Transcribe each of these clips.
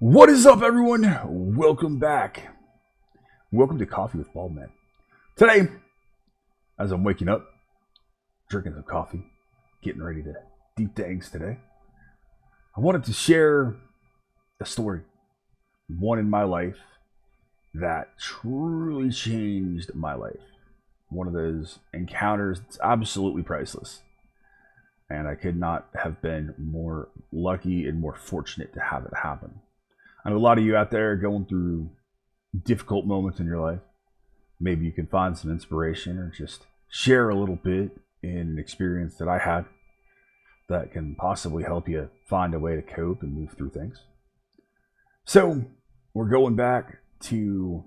What is up, everyone? Welcome back. Welcome to Coffee with Baldman. Today, as I'm waking up, drinking some coffee, getting ready to do things today, I wanted to share a story, one in my life that truly changed my life. One of those encounters that's absolutely priceless. And I could not have been more lucky and more fortunate to have it happen. I know a lot of you out there are going through difficult moments in your life. Maybe you can find some inspiration or just share a little bit in an experience that I had that can possibly help you find a way to cope and move through things. So we're going back to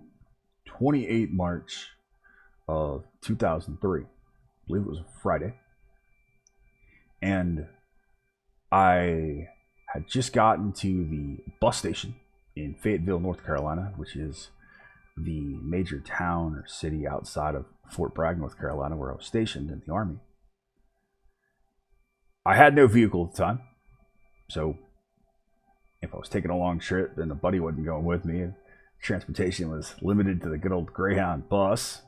28 March of 2003. I believe it was a Friday. And I had just gotten to the bus station in Fayetteville, North Carolina, which is the major town or city outside of Fort Bragg, North Carolina, where I was stationed in the Army. I had no vehicle at the time, so if I was taking a long trip and a buddy wasn't going with me, transportation was limited to the good old Greyhound bus.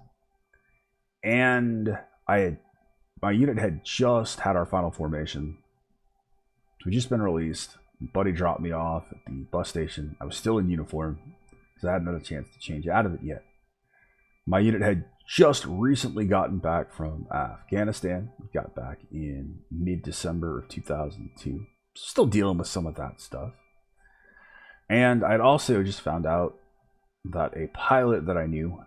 And my unit had just had our final formation. We'd just been released. Buddy dropped me off at the bus station. I was still in uniform because I hadn't had a chance to change out of it yet. My unit had just recently gotten back from Afghanistan. We got back in mid-December of 2002. Still dealing with some of that stuff. And I'd also just found out that a pilot that I knew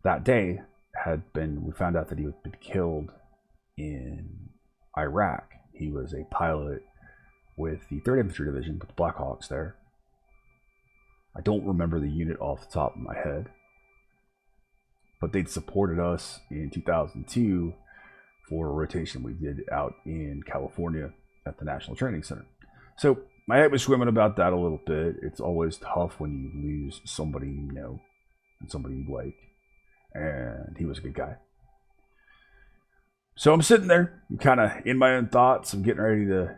that day we found out that he had been killed in Iraq. He was a pilot with the 3rd Infantry Division, with the Black Hawks there. I don't remember the unit off the top of my head, but they'd supported us in 2002 for a rotation we did out in California at the National Training Center. So my head was swimming about that a little bit. It's always tough when you lose somebody you know and somebody you like, and he was a good guy. So I'm sitting there, I'm kind of in my own thoughts. I'm getting ready to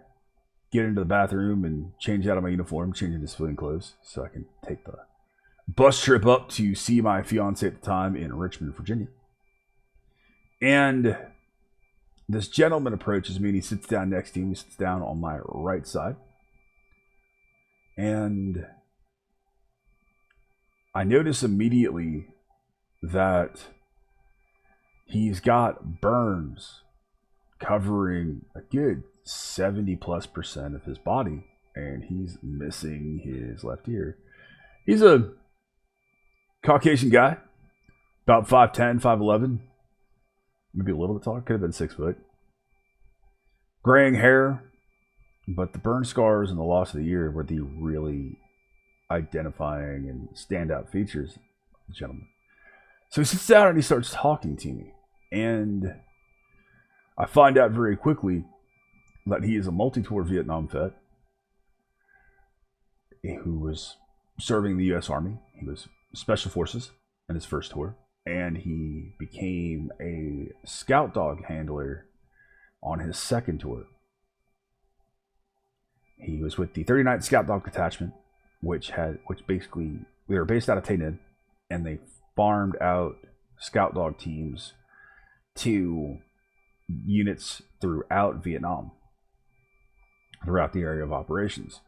get into the bathroom and change out of my uniform, change into civilian clothes, so I can take the bus trip up to see my fiance at the time in Richmond, Virginia. And this gentleman approaches me and he sits down next to me. He sits down on my right side. And I notice immediately that he's got burns covering a good 70+% of his body, and he's missing his left ear. He's a Caucasian guy, about 5'10", 5'11", maybe a little bit taller, could have been 6 foot. Graying hair, but the burn scars and the loss of the ear were the really identifying and standout features of the gentleman. So he sits down and he starts talking to me. And I find out very quickly that he is a multi-tour Vietnam vet who was serving the U.S. Army. He was Special Forces in his first tour. And he became a scout dog handler on his second tour. He was with the 39th Scout Dog Detachment, which basically, they were based out of Tay Ninh, and they farmed out scout dog teams to units throughout Vietnam, throughout the area of operations.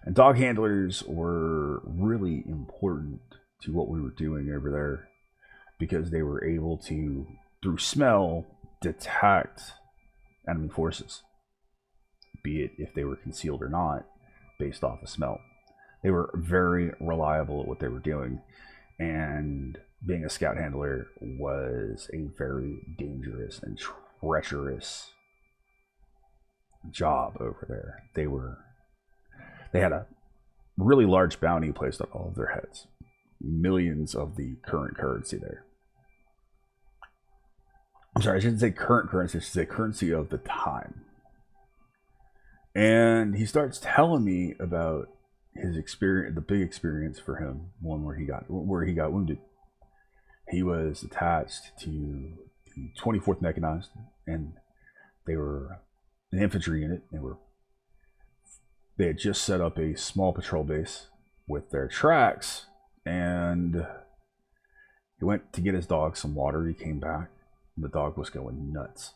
And dog handlers were really important to what we were doing over there because they were able to, through smell, detect enemy forces, be it if they were concealed or not, based off of smell. They were very reliable at what they were doing. And being a scout handler was a very dangerous and treacherous job over there. They had a really large bounty placed on all of their heads. Millions of the current currency there. I'm sorry, I shouldn't say current currency, I should say currency of the time. And he starts telling me about his experience, the big experience for him, one where he got wounded. He was attached to the 24th Mechanized, and they were an infantry unit. They were They had just set up a small patrol base with their tracks, and he went to get his dog some water. He came back. The dog was going nuts,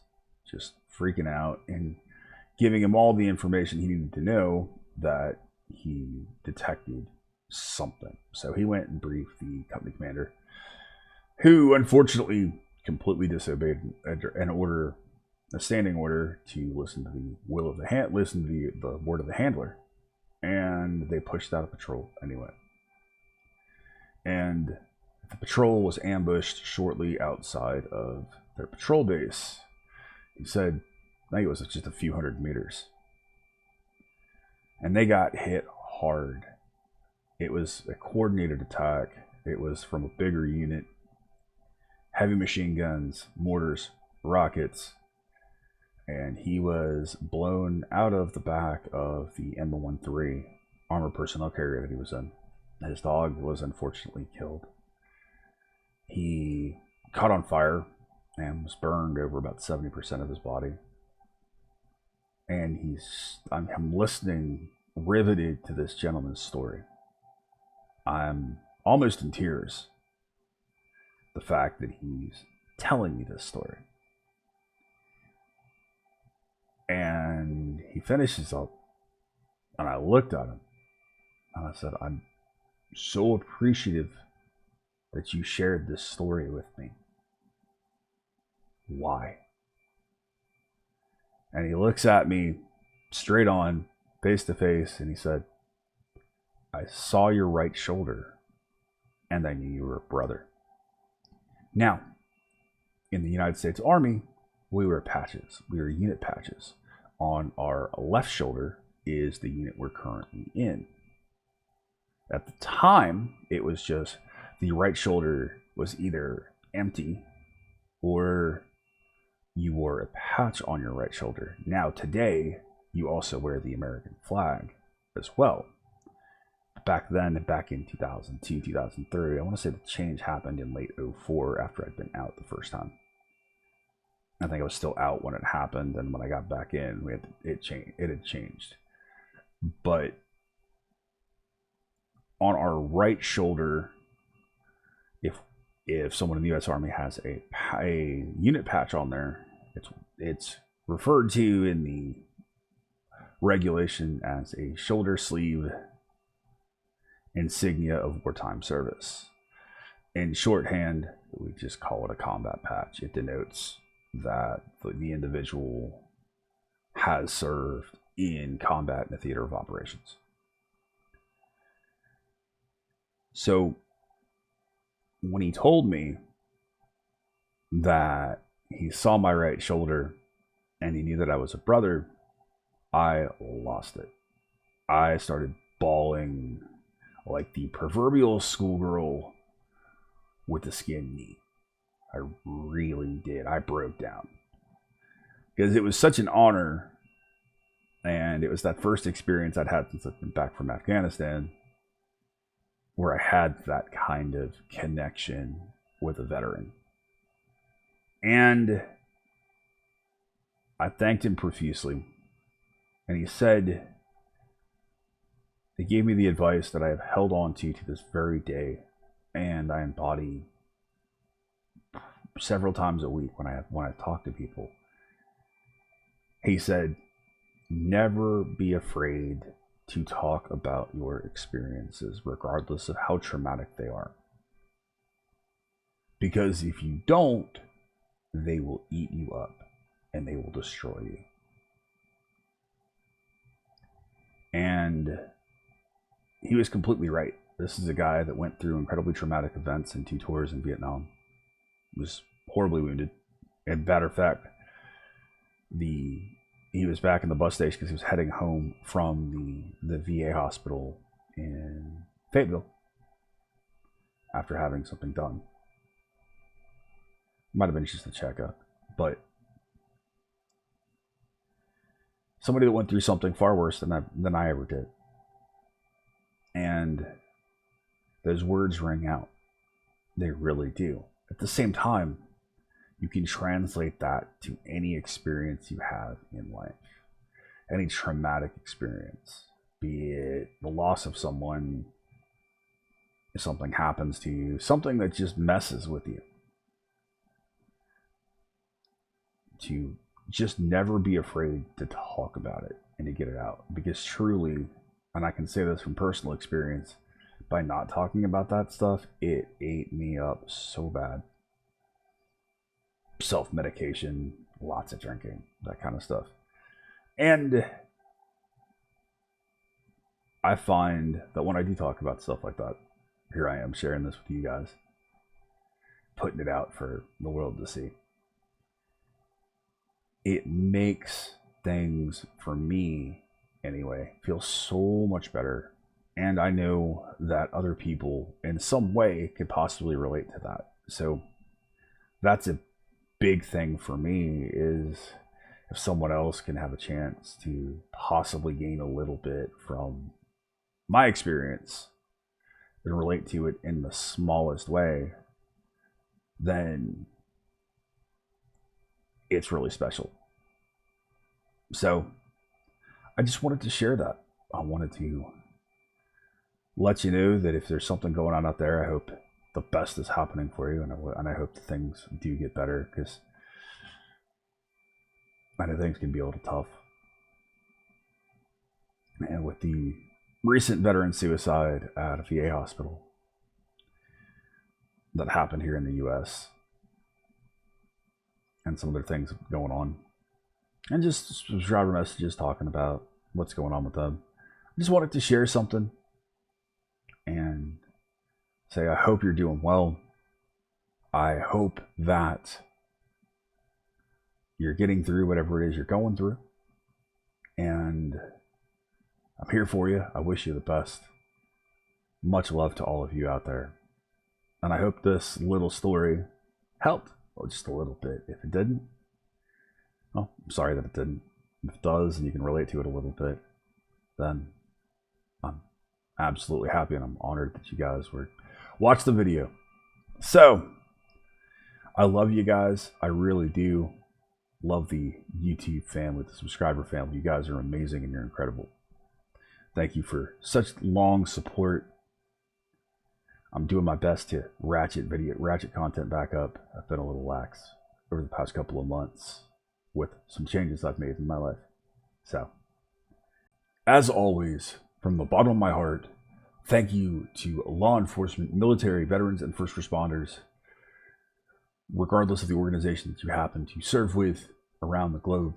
just freaking out and giving him all the information he needed to know that he detected something. So he went and briefed the company commander, who unfortunately completely disobeyed an order, a standing order, to listen to the will of listen to the word of the handler, and they pushed out a patrol anyway. And the patrol was ambushed shortly outside of their patrol base. He said, I think it was just a few hundred meters, and they got hit hard. It was a coordinated attack. It was from a bigger unit, heavy machine guns, mortars, rockets, and he was blown out of the back of the M13 armored personnel carrier that he was in. His dog was unfortunately killed. He caught on fire and was burned over about 70% of his body. And I'm listening, riveted to this gentleman's story. I'm almost in tears. The fact that he's telling me this story. And he finishes up, and I looked at him, and I said, I'm so appreciative that you shared this story with me. Why? And he looks at me straight on, face to face, and he said, I saw your right shoulder, and I knew you were a brother. Now, in the United States Army, we wear patches. We wear unit patches. On our left shoulder is the unit we're currently in. At the time, it was just the right shoulder was either empty or you wore a patch on your right shoulder. Now, today, you also wear the American flag as well. Back then, back in 2002, 2003, I want to say the change happened in late 2004 after I'd been out the first time. I think I was still out when it happened, and when I got back in, it had changed. But on our right shoulder, if someone in the U.S. Army has a unit patch on there, it's referred to in the regulation as a shoulder sleeve insignia of wartime service. In shorthand, we just call it a combat patch. It denotes that the individual has served in combat in the theater of operations. So when he told me that he saw my right shoulder and he knew that I was a brother, I lost it. I started bawling like the proverbial schoolgirl with the skinned knee. I really did. I broke down. Because it was such an honor, and it was that first experience I'd had since I'd been back from Afghanistan, where I had that kind of connection with a veteran. And I thanked him profusely. And he said, he gave me the advice that I have held on to this very day, and I embody several times a week when I talk to people. He said, never be afraid to talk about your experiences, regardless of how traumatic they are. Because if you don't, they will eat you up and they will destroy you. And he was completely right. This is a guy that went through incredibly traumatic events and 2 tours in Vietnam. Was horribly wounded. And matter of fact, he was back in the bus station because he was heading home from the VA hospital in Fayetteville after having something done. Might have been just a checkup, but somebody that went through something far worse than I ever did. And those words ring out. They really do. At the same time, you can translate that to any experience you have in life, any traumatic experience. be it the loss of someone, if something happens to you, something that just messes with you, to just never be afraid to talk about it and to get it out. Because truly, and I can say this from personal experience, by not talking about that stuff, it ate me up so bad. Self-medication, lots of drinking, that kind of stuff. And I find that when I do talk about stuff like that, here I am sharing this with you guys, putting it out for the world to see. It makes things, for me anyway, feel so much better. And I know that other people in some way could possibly relate to that. So that's a big thing for me, is if someone else can have a chance to possibly gain a little bit from my experience and relate to it in the smallest way, then it's really special. So I just wanted to share that. I wanted to let you know that if there's something going on out there, I hope the best is happening for you, and I hope that things do get better, because I know things can be a little tough. And with the recent veteran suicide at a VA hospital that happened here in the US, and some other things going on, and just subscriber messages talking about what's going on with them, I just wanted to share something and say I hope you're doing well. I hope that you're getting through whatever it is you're going through, and I'm here for you. I wish you the best. Much love to all of you out there, and I hope this little story helped. Well, just a little bit. If it didn't, well, I'm sorry that it didn't. If it does and you can relate to it a little bit, then I'm absolutely happy, and I'm honored that you guys were watch the video. So I love you guys. I really do love the YouTube family, the subscriber family. You guys are amazing and you're incredible. Thank you for such long support. I'm doing my best to ratchet content back up. I've been a little lax over the past couple of months with some changes I've made in my life. So, as always, from the bottom of my heart, thank you to law enforcement, military, veterans, and first responders, regardless of the organization that you happen to serve with around the globe.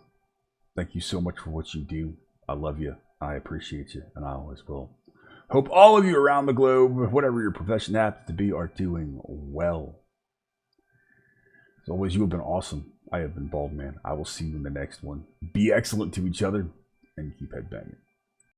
Thank you so much for what you do. I love you. I appreciate you, and I always will. Hope all of you around the globe, whatever your profession happens to be, are doing well. As always, you have been awesome. I have been Baldman. I will see you in the next one. Be excellent to each other and keep headbanging.